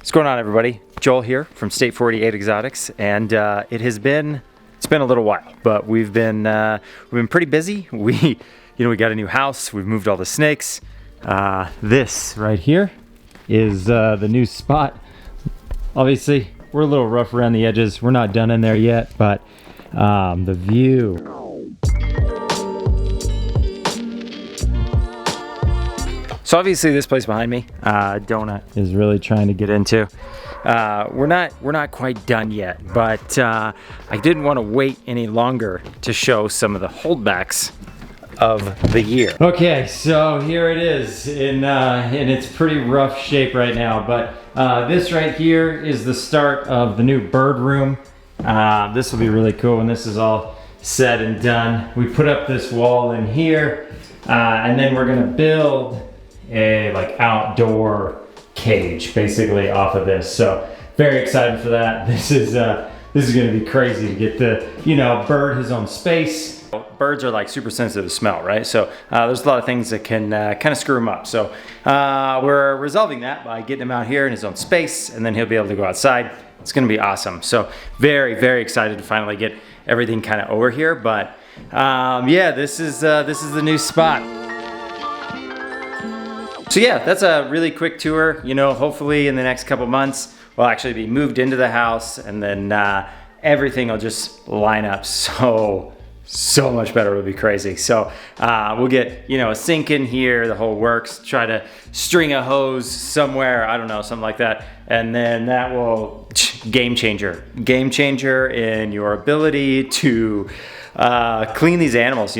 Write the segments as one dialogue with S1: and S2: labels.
S1: What's going on, everybody? Joel here from State 48 Exotics, and it's been a little while, but we've been pretty busy. We got a new house. We've moved all the snakes. This right here is the new spot. Obviously, we're a little rough around the edges. We're not done in there yet, but the view. So obviously this place behind me, Donut is really trying to get into. We're not quite done yet, but I didn't want to wait any longer to show some of the holdbacks of the year. Okay, so here it is in its pretty rough shape right now, but this right here is the start of the new bird room. This will be really cool when this is all said and done. We put up this wall in here, and then we're gonna build a outdoor cage basically off of this. So very excited for that. This is gonna be crazy to get the bird his own space. Birds are super sensitive to smell, right? So there's a lot of things that can kind of screw him up. So we're resolving that by getting him out here in his own space, and then he'll be able to go outside. It's gonna be awesome. So very, very excited to finally get everything kind of over here. But yeah, this is the new spot. So yeah, that's a really quick tour. Hopefully in the next couple months, we'll actually be moved into the house, and then everything will just line up so much better. It'll be crazy. So we'll get, a sink in here, the whole works, try to string a hose somewhere, I don't know, something like that. And then that will, game changer in your ability to clean these animals.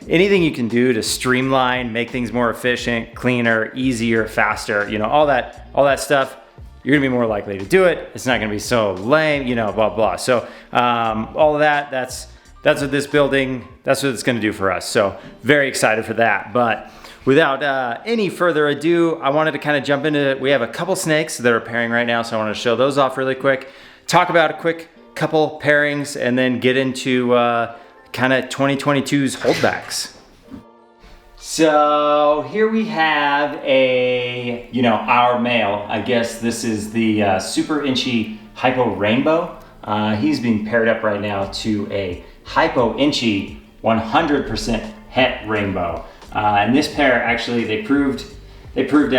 S1: Anything you can do to streamline, make things more efficient, cleaner, easier, faster, all that stuff, you're gonna be more likely to do it. It's not gonna be so lame, blah, blah. So all of that's what this building, that's what it's gonna do for us. So very excited for that. But without any further ado, I wanted to kind of jump into it. We have a couple snakes that are pairing right now, so I want to show those off really quick, talk about a quick couple pairings, and then get into kind of 2022's holdbacks. So here we have our male. I guess this is the Super Inchy Hypo Rainbow. He's being paired up right now to a Hypo Inchy 100% Het Rainbow. And this pair, actually, she proved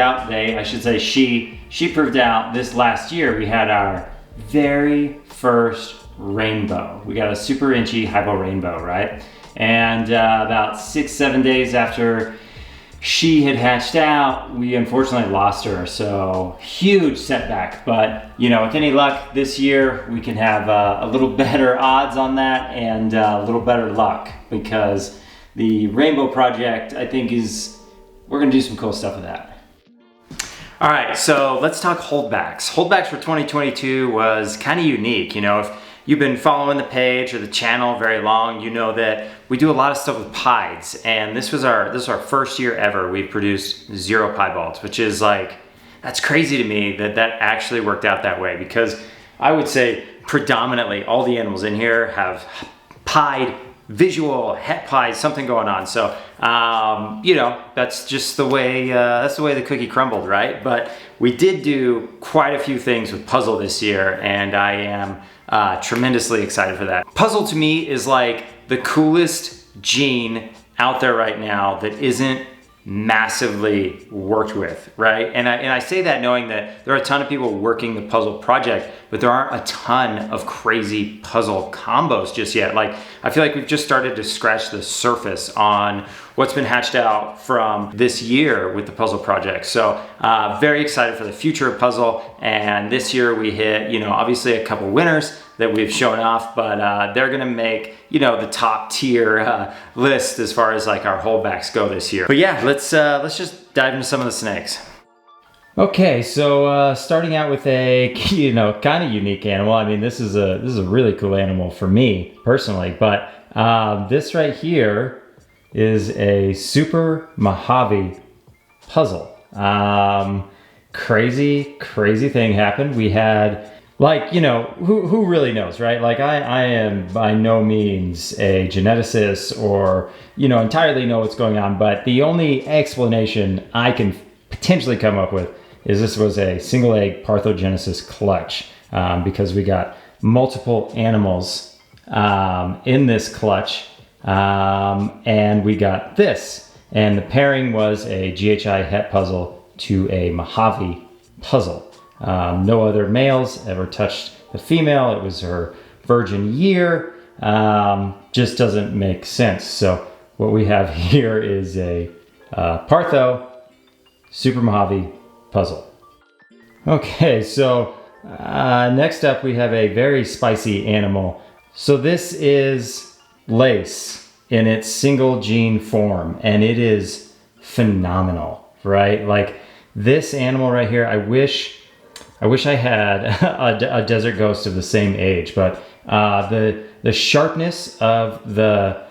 S1: out this last year. We had our very first rainbow. We got a Super Inchy Hypo Rainbow, right? And about 6-7 days after she had hatched out, we unfortunately lost her. So huge setback, but with any luck this year, we can have a little better odds on that and a little better luck, because the Rainbow Project, I think, we're gonna do some cool stuff with that. All right, so let's talk holdbacks. Holdbacks for 2022 was kind of unique. If you've been following the page or the channel very long, you know that we do a lot of stuff with pieds, and this was our first year ever we produced 0 piebalds, which is that's crazy to me that actually worked out that way, because I would say predominantly all the animals in here have pied, visual, het pies, something going on. So that's just the way the cookie crumbled, right? But we did do quite a few things with puzzle this year, and I am tremendously excited for that. Puzzle to me is the coolest gene out there right now that isn't massively worked with, right? And I say that knowing that there are a ton of people working the puzzle project, but there aren't a ton of crazy puzzle combos just yet. I feel like we've just started to scratch the surface on what's been hatched out from this year with the puzzle project. So very excited for the future of puzzle. And this year we hit, obviously a couple winners that we've shown off, but they're gonna make, the top tier list as far as our holdbacks go this year. But yeah, let's just dive into some of the snakes. Okay, so starting out with a kind of unique animal. I mean, this is a really cool animal for me personally, but this right here is a Super Mojave puzzle. Crazy thing happened. We had who really knows, right? I am by no means a geneticist or entirely know what's going on, but the only explanation I can potentially come up with is this was a single egg parthenogenesis clutch because we got multiple animals in this clutch, and we got this. And the pairing was a GHI het puzzle to a Mojave puzzle. No other males ever touched the female. It was her virgin year. Just doesn't make sense. So what we have here is a Partho Super Mojave puzzle. Okay, so next up we have a very spicy animal. So this is lace in its single gene form, and it is phenomenal, right? Like this animal right here, I wish I had a desert ghost of the same age, but the sharpness of the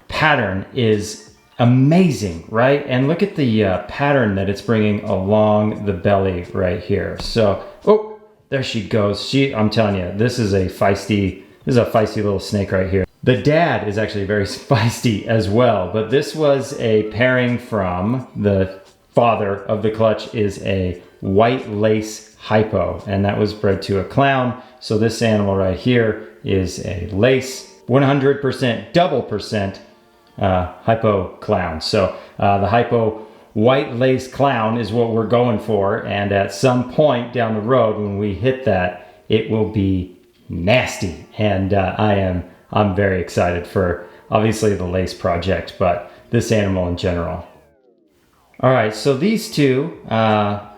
S1: pattern is amazing, right? And look at the pattern that it's bringing along the belly right here. So, oh, there she goes. I'm telling you, this is a feisty little snake right here. The dad is actually very feisty as well, but this was a pairing from the father of the clutch is a white lace hypo, and that was bred to a clown. So this animal right here is a lace 100% double percent hypo clown. So the hypo white lace clown is what we're going for, and at some point down the road when we hit that, it will be nasty. And I'm very excited for obviously the lace project, but this animal in general. All right, so these two,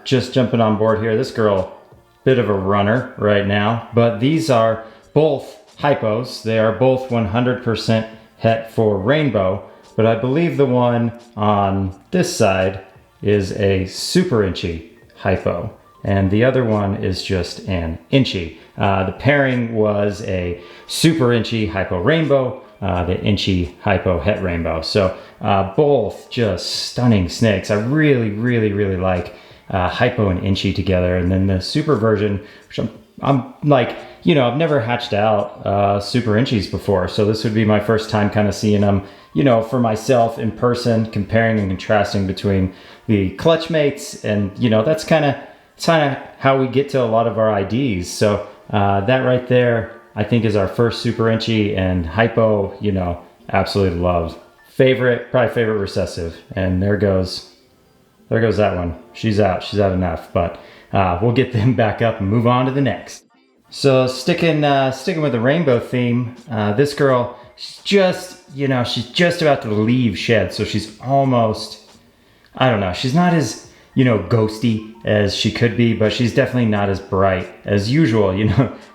S1: just jumping on board here. This girl, bit of a runner right now, but these are both hypos. They are both 100% het for rainbow, but I believe the one on this side is a super inchy hypo, and the other one is just an inchy. The pairing was a super inchy hypo rainbow, the inchy hypo het rainbow. So both just stunning snakes. I really like hypo and inchy together, and then the super version, which I'm like, I've never hatched out super inchies before, so this would be my first time kind of seeing them, for myself in person, comparing and contrasting between the clutch mates, and that's kind of how we get to a lot of our IDs. So that right there, I think, is our first super inchy, and hypo, absolutely loved. Probably favorite recessive, and there goes that one. She's out enough, but we'll get them back up and move on to the next. So sticking with the rainbow theme, this girl, she's just about to leave shed, so she's almost, I don't know, she's not as, ghosty as she could be, but she's definitely not as bright as usual.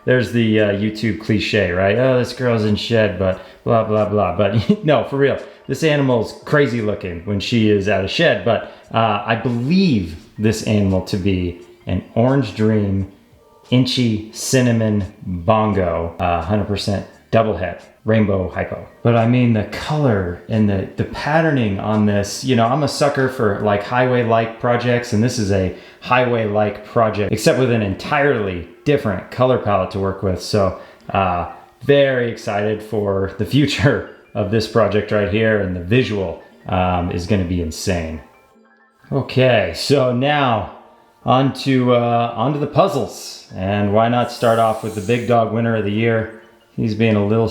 S1: There's the YouTube cliche, right? Oh, this girl's in shed, but blah, blah, blah. But no, for real, this animal's crazy looking when she is out of shed, but I believe this animal to be an Orange Dream Inchy Cinnamon Bongo, 100% double het rainbow hypo. But I mean, the color and the patterning on this, I'm a sucker for like highway-like projects, and this is a highway-like project, except with an entirely different color palette to work with. So very excited for the future of this project right here, and the visual is going to be insane. Okay, so now onto the puzzles, and why not start off with the big dog winner of the year? He's being a little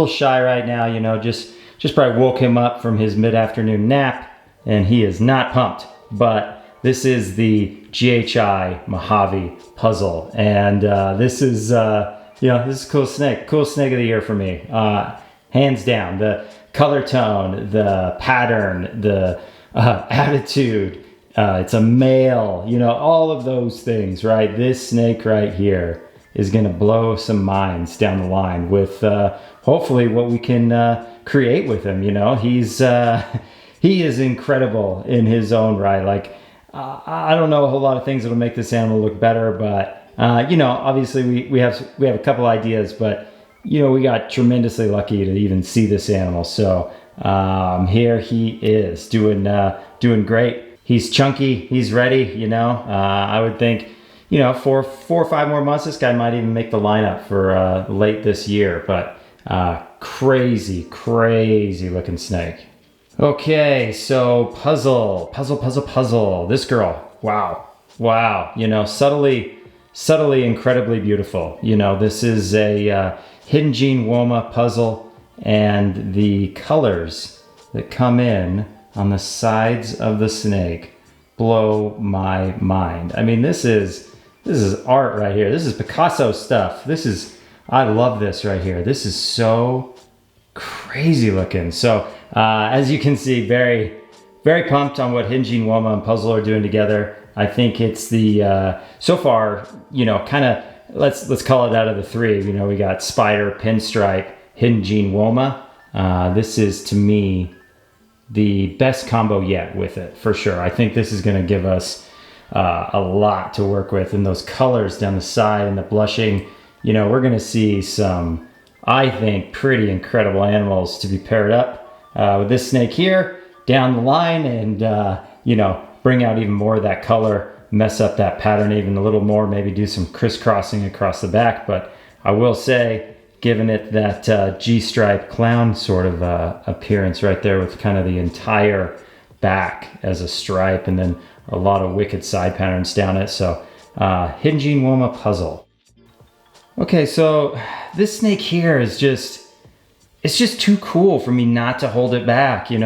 S1: shy right now, just probably woke him up from his mid-afternoon nap, and he is not pumped. But this is the GHI Mojave puzzle, and this is this is a cool snake of the year for me, hands down. The color tone, the pattern, the attitude. It's a male, all of those things, right? This snake right here is going to blow some minds down the line with hopefully what we can create with him. He is incredible in his own right. Like I don't know a whole lot of things that'll make this animal look better, but obviously we have a couple ideas, but we got tremendously lucky to even see this animal. So here he is doing great. He's chunky. He's ready. I would think, for 4 or 5 more months, this guy might even make the lineup for late this year. But crazy looking snake. Okay, so puzzle. This girl, wow, wow, subtly incredibly beautiful. This is a hidden gene Woma puzzle, and the colors that come in on the sides of the snake blow my mind. I mean, this is art right here. This is Picasso stuff. I love this right here. This is so crazy looking. So as you can see, very, very pumped on what Hidden Gene Woma and Puzzle are doing together. I think it's the, so far, kind of, let's call it out of the three. We got Spider, Pinstripe, Hidden Gene Woma. This is, to me, the best combo yet with it, for sure. I think this is going to give us a lot to work with. And those colors down the side and the blushing, we're going to see some, I think, pretty incredible animals to be paired up with this snake here down the line, and, bring out even more of that color, mess up that pattern even a little more, maybe do some crisscrossing across the back. But I will say, giving it that G-stripe clown sort of appearance right there, with kind of the entire back as a stripe, and then a lot of wicked side patterns down it. So Hidden Gene Woma puzzle. Okay, so this snake here is it's just too cool for me not to hold it back, and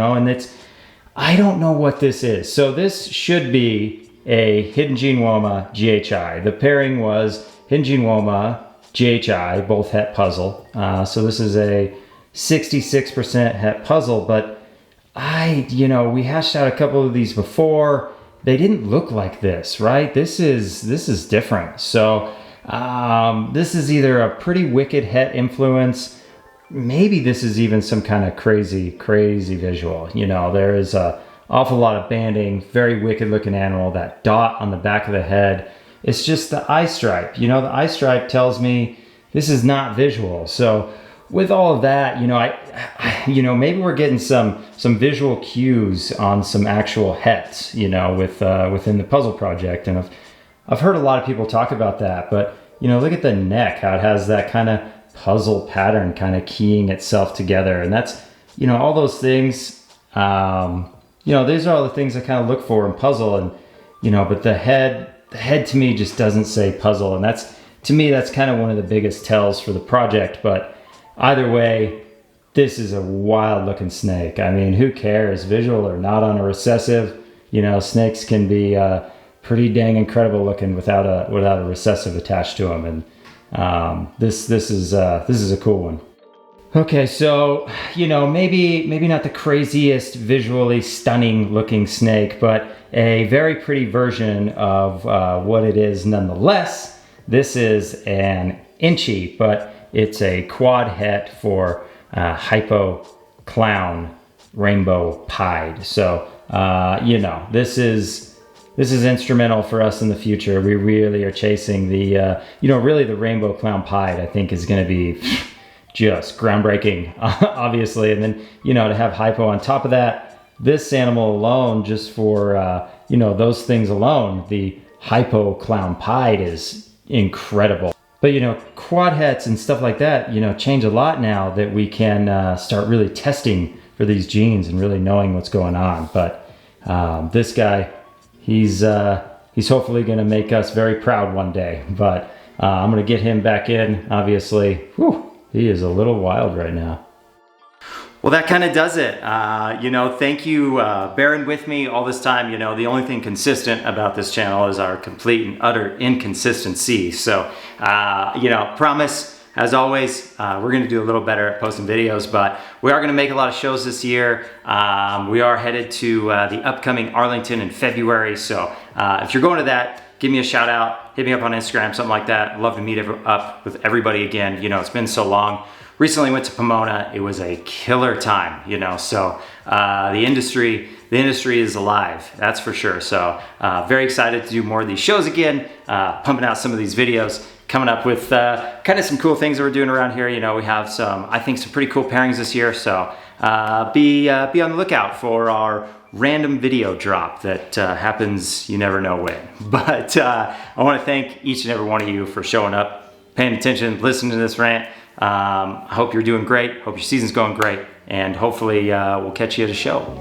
S1: I don't know what this is. So this should be a Hidden Gene Woma GHI. The pairing was Hidden Gene Woma GHI, both het puzzle. So this is a 66% het puzzle, but we hashed out a couple of these before. They didn't look like this, right? This is different. So this is either a pretty wicked het influence. Maybe this is even some kind of crazy visual. There is a awful lot of banding, very wicked looking animal. That dot on the back of the head, it's just the eye stripe. The eye stripe tells me this is not visual. So with all of that, maybe we're getting some visual cues on some actual hets, within the puzzle project. And I've heard a lot of people talk about that, but look at the neck, how it has that kind of puzzle pattern kind of keying itself together. And that's, all those things, these are all the things I kind of look for in puzzle. And, but the head to me just doesn't say puzzle. And to me, that's kind of one of the biggest tells for the project. But either way, this is a wild looking snake. I mean, who cares, visual or not on a recessive? Snakes can be pretty dang incredible looking without a recessive attached to them. And this is a cool one. Okay, so maybe not the craziest visually stunning looking snake, but a very pretty version of what it is nonetheless. This is an Inchi, but it's a quad het for hypo clown rainbow pied. So this is instrumental for us in the future. We really are chasing the, really the rainbow clown pied, I think, is going to be just groundbreaking, obviously. And then, to have hypo on top of that, this animal alone, just for, those things alone, the hypo clown pied is incredible. But, quad hets and stuff like that, change a lot now that we can start really testing for these genes and really knowing what's going on. But this guy, he's hopefully going to make us very proud one day. But I'm going to get him back in, obviously. Whew, he is a little wild right now. Well, that kind of does it. Thank you bearing with me all this time. The only thing consistent about this channel is our complete and utter inconsistency. So, promise, as always, we're going to do a little better at posting videos, but we are going to make a lot of shows this year. We are headed to the upcoming Arlington in February. So if you're going to that, give me a shout out, hit me up on Instagram, something like that. I'd love to meet up with everybody again. It's been so long. Recently went to Pomona. It was a killer time, so the industry is alive, that's for sure. So very excited to do more of these shows again, pumping out some of these videos, coming up with kind of some cool things that we're doing around here. We have some pretty cool pairings this year. So be on the lookout for our random video drop that happens, you never know when. But I want to thank each and every one of you for showing up, paying attention, listening to this rant. I hope you're doing great. Hope your season's going great. And hopefully we'll catch you at a show.